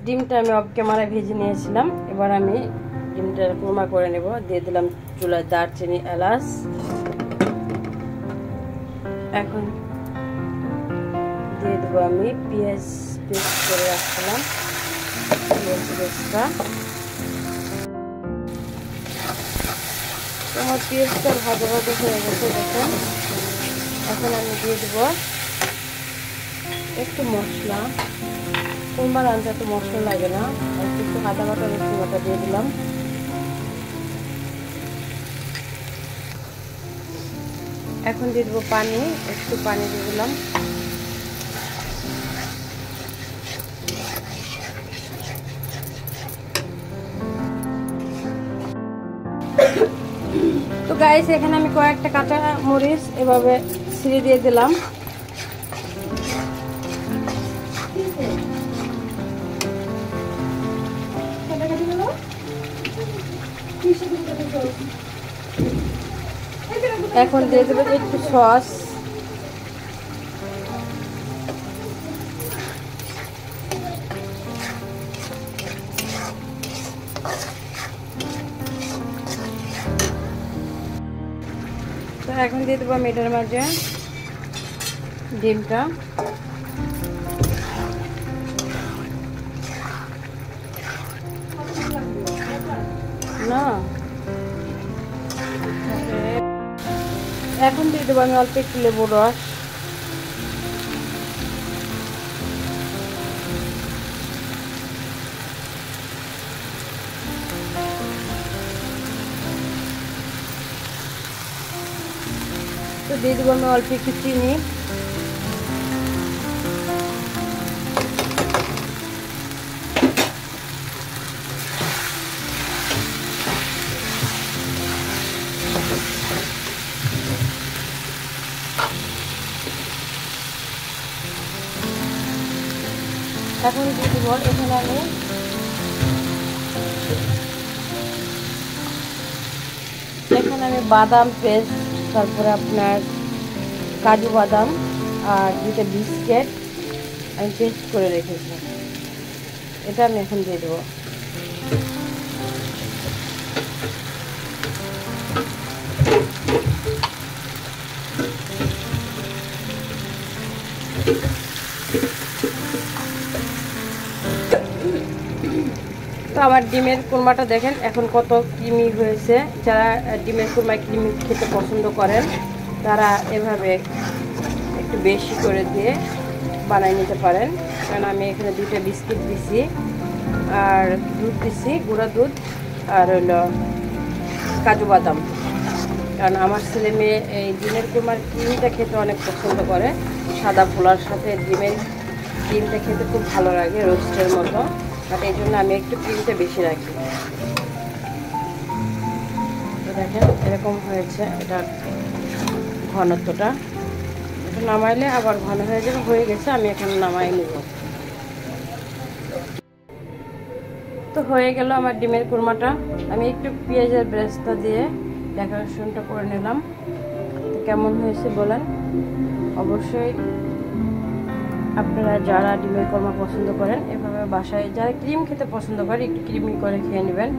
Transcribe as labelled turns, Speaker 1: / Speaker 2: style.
Speaker 1: ডিমটা আমি অফ ক্যামেরায় ভেজে নিয়েছিলাম। এবার আমি ডিমটা কোরমা করে নেব। দিয়ে দিলাম চুলায় দারচিনি, এলাচ। এখন দিয়ে দেবো আমি পেঁয়াজ পেস্ট করে রাখলাম, পেঁয়াজ পেস্টটা। আমার পেঁয়াজটা ভাজা ভাজা হয়ে গেছে দেখুন। এখন আমি দিয়ে দেবো একটু মশলা। কোরমার আঞ্জা তো মশলা লাগে না, একটু আদা বাটা রসুন বাটা দিয়ে দিলাম। এখন দিয়ে দেবো পানি, একটু পানি দিয়ে দিলাম। তো গাইস, এখানে আমি কয়েকটা কাঁচা মরিচ এভাবে ছিঁড়ে দিয়ে দিলাম। এখন দিয়ে দেবো একটু সস। তো এখন দিয়ে দেবো এটার মাঝে ডিমটা। না, এখন দিয়ে দেবো আমি অল্প একটু লেবুর রস। তো দিয়ে দেবো আমি অল্প একটু চিনি। এখন দিয়ে দেবো এখানে আমি বাদাম পেস্ট, তারপরে আপনার কাজু বাদাম আর দুটো বিস্কিট আমি পেস্ট করে রেখেছি, এটা আমি এখন দিয়ে দেবো। তো আমার ডিমের কোরমাটা দেখেন এখন কত ক্রিমি হয়েছে। যারা ডিমের কোরমা ক্রিমি খেতে পছন্দ করেন তারা এভাবে একটু বেশি করে দিয়ে বানিয়ে নিতে পারেন। কারণ আমি এখানে দুটো বিস্কিট দিছি আর দুধ দিছি, গুঁড়া দুধ, আর হলো কাজু বাদাম। কারণ আমার ছেলে মেয়ে এই ডিমের কোরমার ক্রিমটা খেতে অনেক পছন্দ করে। সাদা পোলার সাথে ডিমের ক্রিমটা খেতে খুব ভালো লাগে, রোস্টের মতো। বাট এই জন্য আমি একটু ক্রিমটা বেশি রাখি। দেখেন এরকম হয়েছে এটার ঘনত্বটা। এটা নামাইলে আবার ঘন হয়ে যাবে, হয়ে গেছে, আমি এখন নামাই নেব। তো হয়ে গেল আমার ডিমের কোরমাটা। আমি একটু পেঁয়াজের ব্রেস্তা দিয়ে ডেকোরেশনটা করে নিলাম। তো কেমন হয়েছে বলেন। অবশ্যই আপনারা যারা ডিমের কোরমা পছন্দ করেন এভাবে বাসায়, যারা ক্রিম খেতে পছন্দ করে একটু ক্রিমি করে খেয়ে নেবেন।